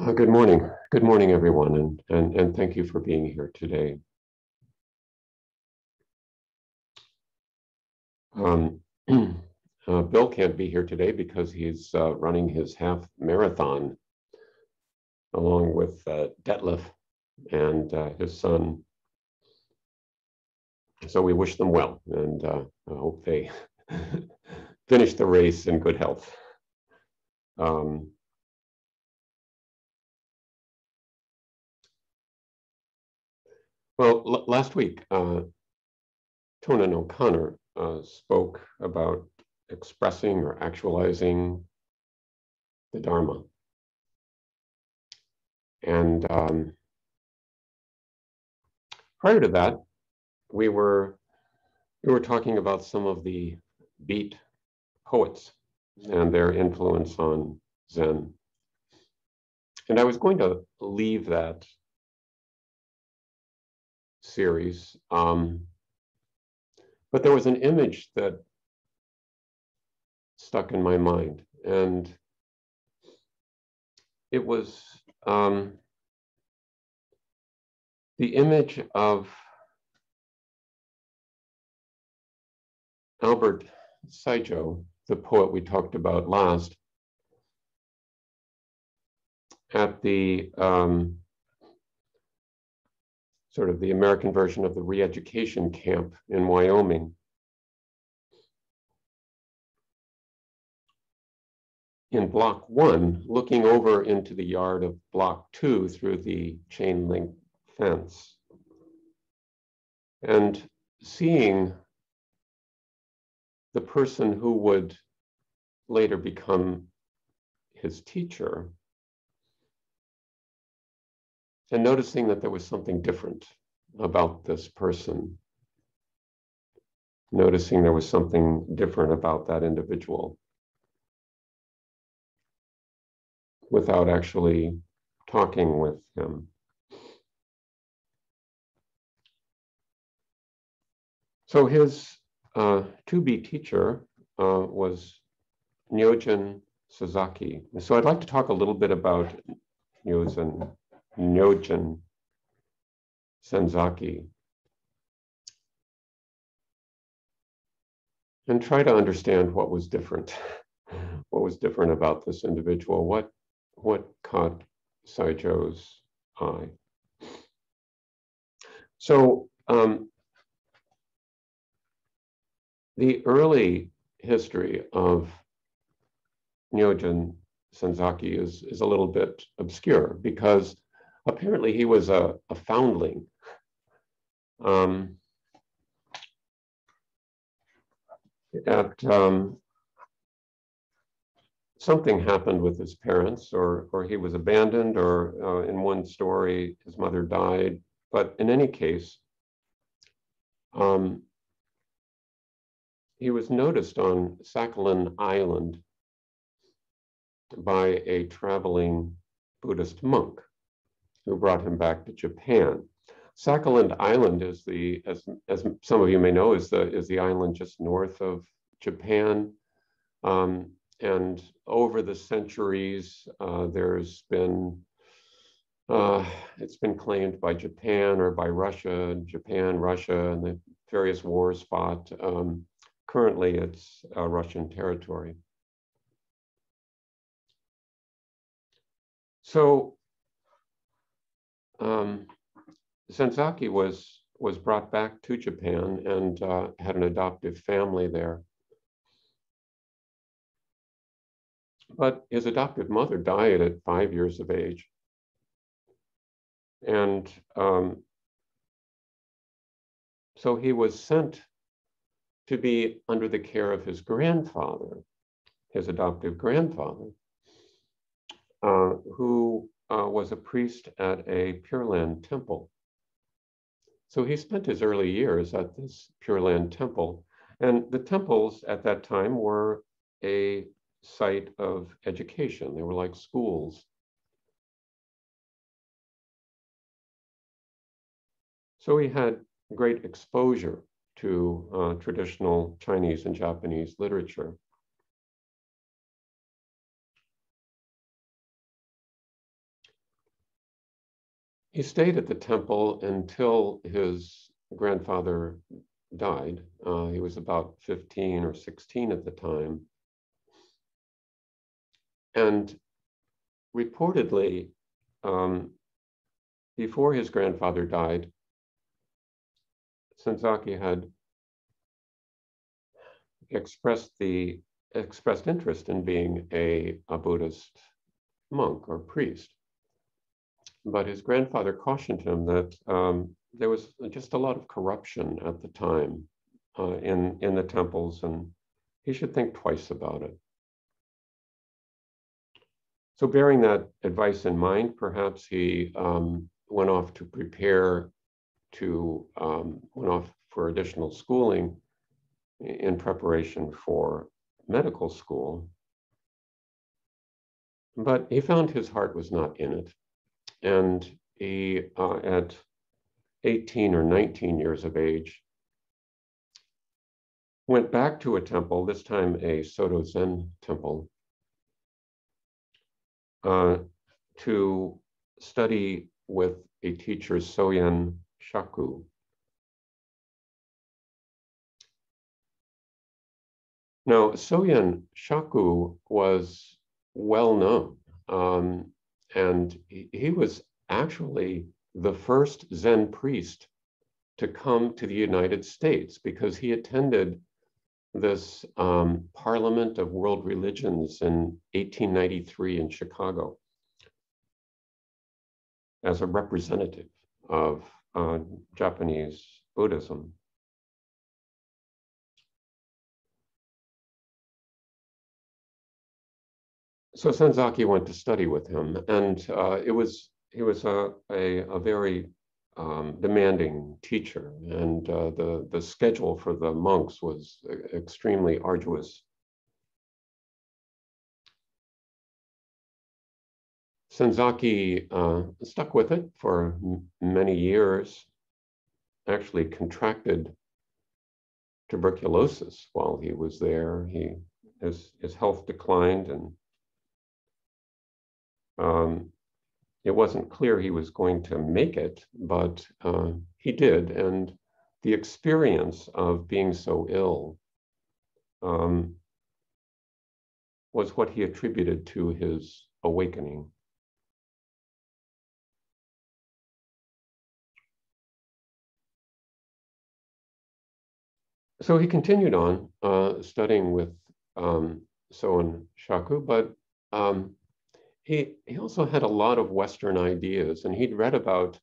Good morning. Good morning, everyone, and thank you for being here today. Um, Bill can't be here today because he's running his half marathon along with Detlef and his son. So we wish them well, and I hope they finish the race in good health. Well, last week, Tonan O'Connor spoke about expressing or actualizing the Dharma. And prior to that, we were talking about some of the beat poets and their influence on Zen. And I was going to leave that series, but there was an image that stuck in my mind, and it was the image of Albert Saijo, the poet we talked about last, at the sort of the American version of the re-education camp in Wyoming. In block 1, looking over into the yard of block 2 through the chain link fence, and seeing the person who would later become his teacher, and noticing that there was something different about this person, noticing there was something different about that individual, without actually talking with him. So his to-be teacher was Nyogen Senzaki. So I'd like to talk a little bit about Nyogen Senzaki and try to understand what was different. What was different about this individual? What caught Saijo's eye? So the early history of Nyogen Senzaki is a little bit obscure because apparently he was a foundling. Something happened with his parents, or he was abandoned, or in one story, his mother died. But in any case, he was noticed on Sakhalin Island by a traveling Buddhist monk who brought him back to Japan. Sakhalin Island is as some of you may know, is the island just north of Japan. And over the centuries, it's been claimed by Japan or by Russia, Japan, Russia, and the various wars fought. Currently, it's Russian territory. So Senzaki was brought back to Japan and had an adoptive family there. But his adoptive mother died at 5 years of age. And so he was sent to be under the care of his grandfather, his adoptive grandfather, who was a priest at a Pure Land temple. So he spent his early years at this Pure Land temple. And the temples at that time were a site of education. They were like schools. So he had great exposure to traditional Chinese and Japanese literature. He stayed at the temple until his grandfather died. He was about 15 or 16 at the time. And reportedly, before his grandfather died, Senzaki had expressed interest in being a Buddhist monk or priest. But his grandfather cautioned him that there was just a lot of corruption at the time in the temples, and he should think twice about it. So bearing that advice in mind, perhaps he went off for additional schooling in preparation for medical school. But he found his heart was not in it. And he, at 18 or 19 years of age, went back to a temple, this time a Soto Zen temple, to study with a teacher, Soyen Shaku. Now, Soyen Shaku was well known, and he was actually the first Zen priest to come to the United States because he attended this Parliament of World Religions in 1893 in Chicago as a representative of Japanese Buddhism. So Senzaki went to study with him, and he was a very demanding teacher, and the schedule for the monks was extremely arduous. Senzaki stuck with it for many years, actually contracted tuberculosis while he was there. His health declined, and it wasn't clear he was going to make it, but he did. And the experience of being so ill was what he attributed to his awakening. So he continued on studying with Soen Shaku, but he also had a lot of Western ideas, and he'd read about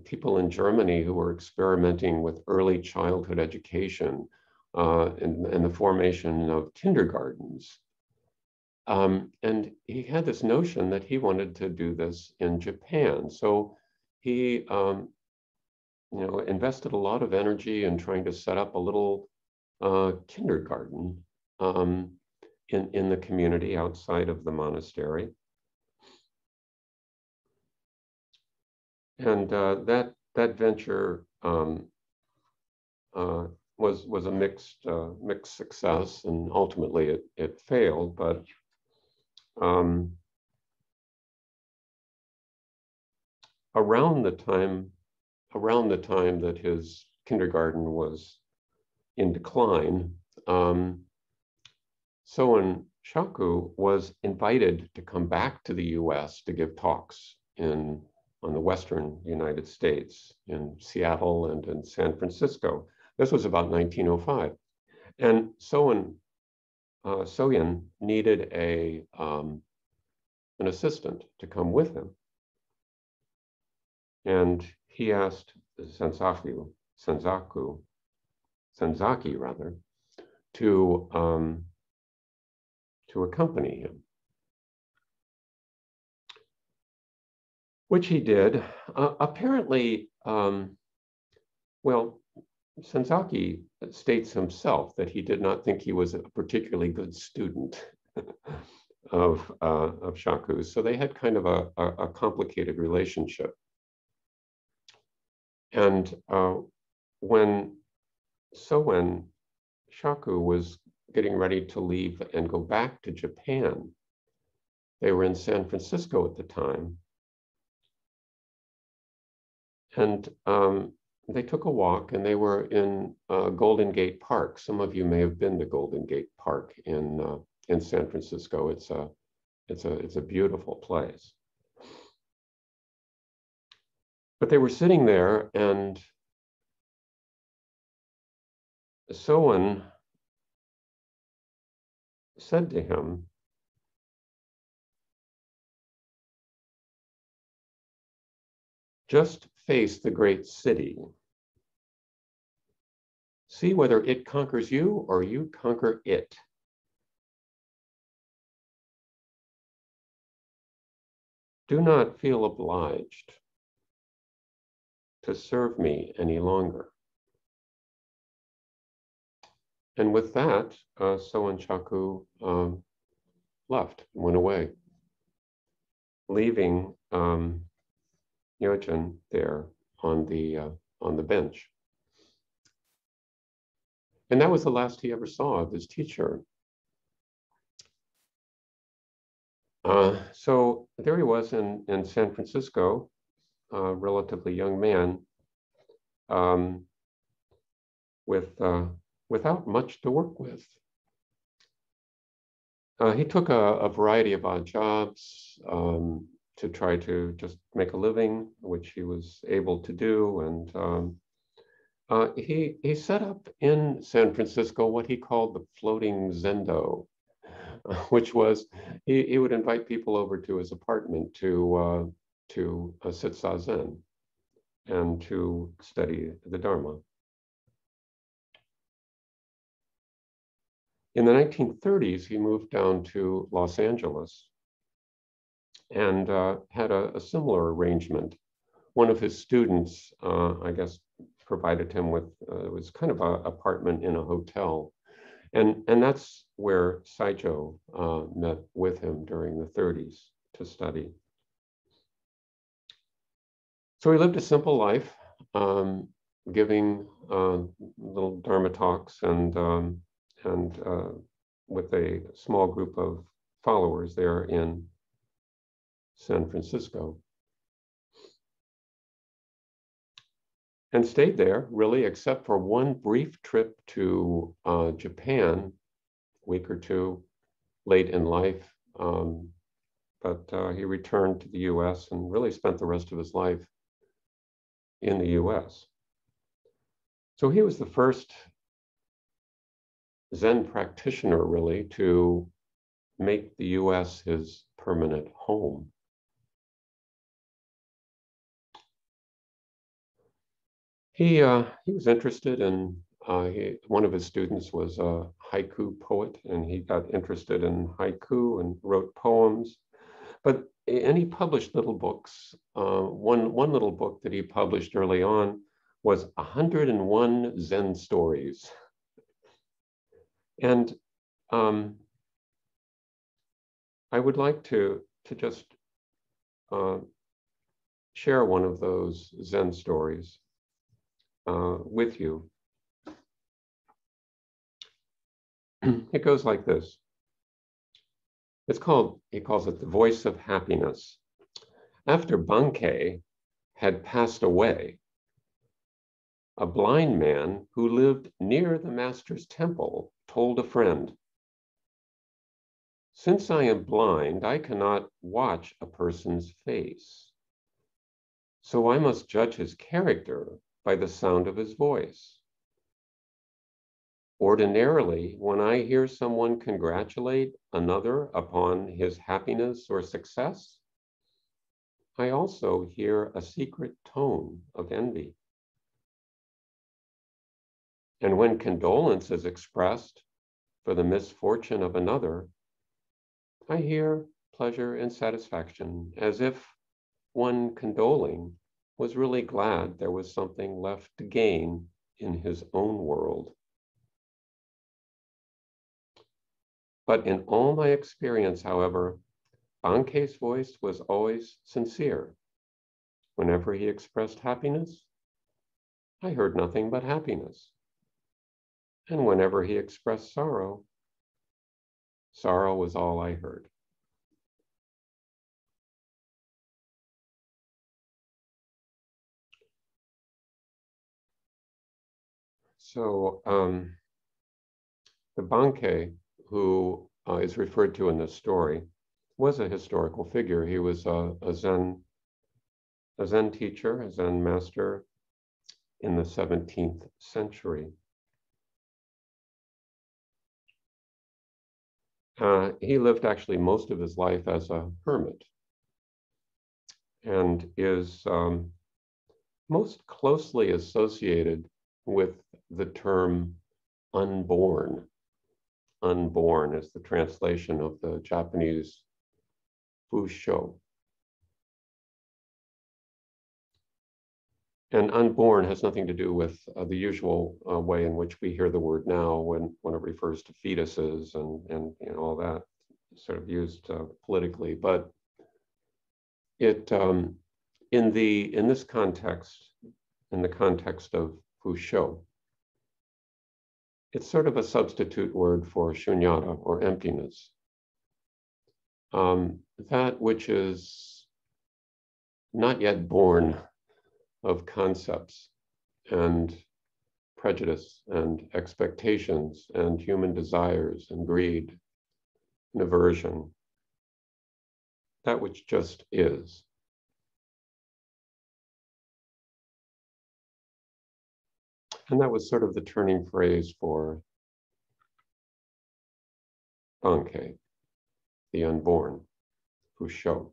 people in Germany who were experimenting with early childhood education and the formation of kindergartens. And he had this notion that he wanted to do this in Japan. So he invested a lot of energy in trying to set up a little kindergarten in the community outside of the monastery. And that venture was a mixed success, and ultimately it failed. But around the time that his kindergarten was in decline, Soen Shaku was invited to come back to the U.S. to give talks on the Western United States, in Seattle and in San Francisco. This was about 1905. And Soyen needed an assistant to come with him. And he asked Senzaki to accompany him, which he did. Apparently, Senzaki states himself that he did not think he was a particularly good student of Shaku's, so they had kind of a complicated relationship. And when Soen Shaku was getting ready to leave and go back to Japan, they were in San Francisco at the time, And they took a walk, and they were in Golden Gate Park. Some of you may have been to Golden Gate Park in San Francisco. It's a beautiful place. But they were sitting there, and someone said to him, "Just face the great city. See whether it conquers you or you conquer it." Do not feel obliged to serve me any longer. And with that, Soen Chaku left, went away, leaving Nyogen there on the bench. And that was the last he ever saw of his teacher. So there he was in San Francisco, a relatively young man, without much to work with. He took a variety of odd jobs to try to just make a living, which he was able to do. And he set up in San Francisco what he called the floating zendo, which was he would invite people over to his apartment to sit zazen and to study the Dharma. In the 1930s, he moved down to Los Angeles and had a similar arrangement. One of his students, I guess, provided him with, it was kind of an apartment in a hotel. And that's where Saijo met with him during the 30s to study. So he lived a simple life, giving little Dharma talks and with a small group of followers there in San Francisco. And stayed there, really, except for one brief trip to Japan, a week or two late in life. But he returned to the US and really spent the rest of his life in the US. So he was the first Zen practitioner, really, to make the US his permanent home. He was interested in, one of his students was a haiku poet, and he got interested in haiku and wrote poems. And he published little books. One little book that he published early on was 101 Zen stories. And I would like to just share one of those Zen stories with you. It goes like this. He calls it the voice of happiness. After Bankei had passed away, a blind man who lived near the master's temple told a friend, "Since I am blind, I cannot watch a person's face. So I must judge his character by the sound of his voice. Ordinarily, when I hear someone congratulate another upon his happiness or success, I also hear a secret tone of envy. And when condolence is expressed for the misfortune of another, I hear pleasure and satisfaction, as if one condoling was really glad there was something left to gain in his own world. But in all my experience, however, Bankei's voice was always sincere. Whenever he expressed happiness, I heard nothing but happiness. And whenever he expressed sorrow, sorrow was all I heard." So the Bankei, who is referred to in this story, was a historical figure. He was a Zen teacher, a Zen master in the 17th century. He lived actually most of his life as a hermit and is most closely associated with the term unborn. Unborn is the translation of the Japanese fusho. And unborn has nothing to do with the usual way in which we hear the word now when it refers to fetuses and you know, all that sort of used politically. But it in this context, in the context of fusho, it's sort of a substitute word for shunyata or emptiness. That which is not yet born of concepts and prejudice and expectations and human desires and greed and aversion, that which just is. And that was sort of the turning phrase for Bankei, the unborn, fusho.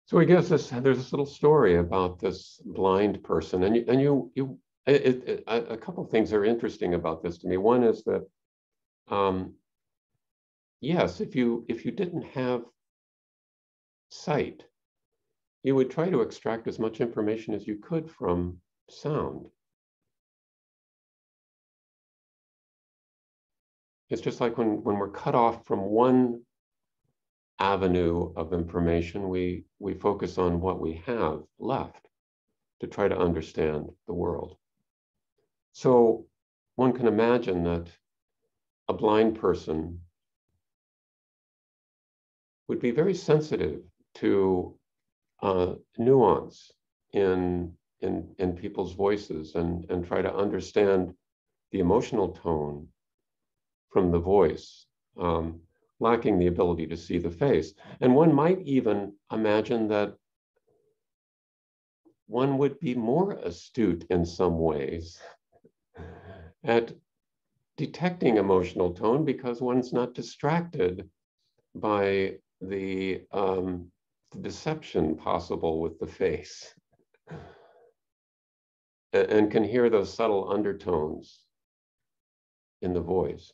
So he gives us, there's this little story about this blind person, and a couple of things are interesting about this to me. One is that, yes, if you didn't have sight, you would try to extract as much information as you could from sound. It's just like when we're cut off from one avenue of information, we focus on what we have left to try to understand the world. So one can imagine that a blind person would be very sensitive to nuance in people's voices and try to understand the emotional tone from the voice, lacking the ability to see the face. And one might even imagine that one would be more astute in some ways at detecting emotional tone because one's not distracted by the deception possible with the face and can hear those subtle undertones in the voice.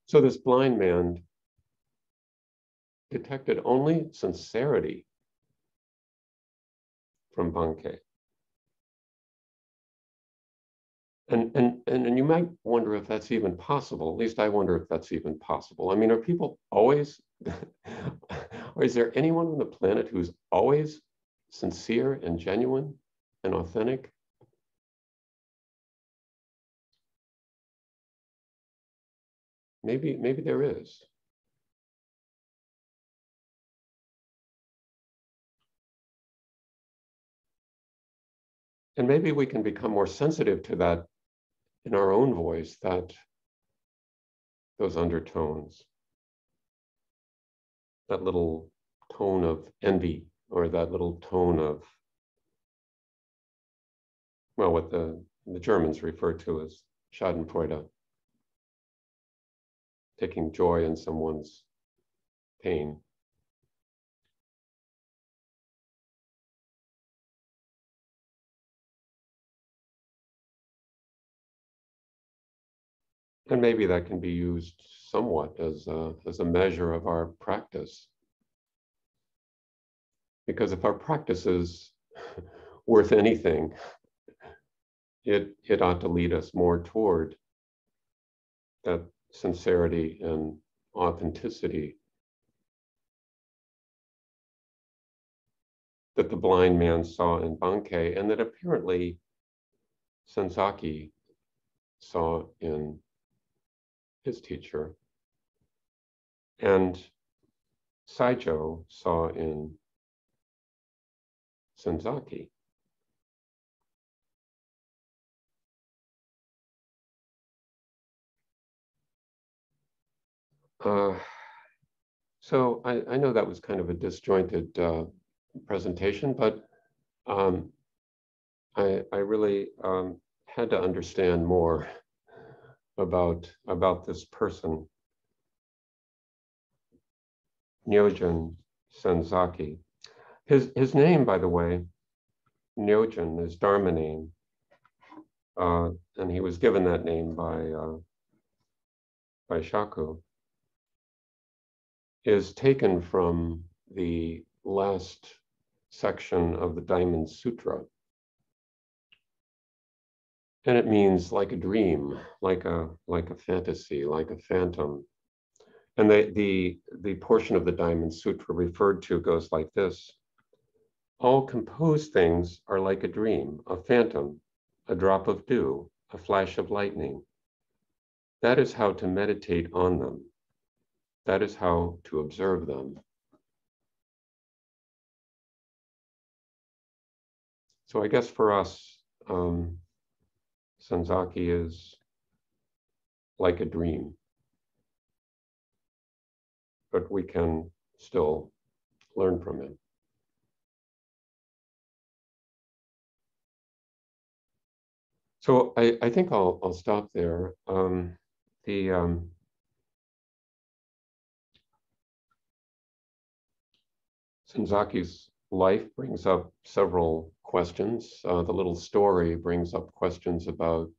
So this blind man detected only sincerity from Bankei. And you might wonder if that's even possible. At least I wonder if that's even possible. I mean, are people always, or is there anyone on the planet who's always sincere and genuine and authentic? Maybe there is. And maybe we can become more sensitive to that in our own voice, that those undertones, that little tone of envy, or that little tone of, well, what the Germans refer to as Schadenfreude, taking joy in someone's pain. And maybe that can be used somewhat as a measure of our practice. Because if our practice is worth anything, it ought to lead us more toward that sincerity and authenticity that the blind man saw in Bankei, and that apparently Senzaki saw in his teacher, and Saijo saw in Senzaki. So I know that was kind of a disjointed presentation, but um, I really had to understand more about this person, Nyogen Senzaki. His name, by the way, Nyogen, is Dharma name, and he was given that name by Shaku, is taken from the last section of the Diamond Sutra. And it means like a dream, like a fantasy, like a phantom. And the portion of the Diamond Sutra referred to goes like this: all composed things are like a dream, a phantom, a drop of dew, a flash of lightning. That is how to meditate on them. That is how to observe them. So I guess for us, Senzaki is like a dream, but we can still learn from him. So I think I'll stop there. Senzaki's life brings up several questions. The little story brings up questions about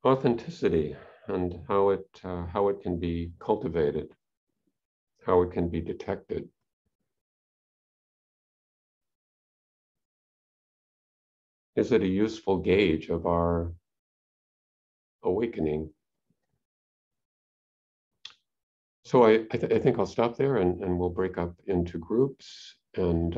authenticity and how it can be cultivated, how it can be detected. Is it a useful gauge of our awakening? So I think I'll stop there, and we'll break up into groups, and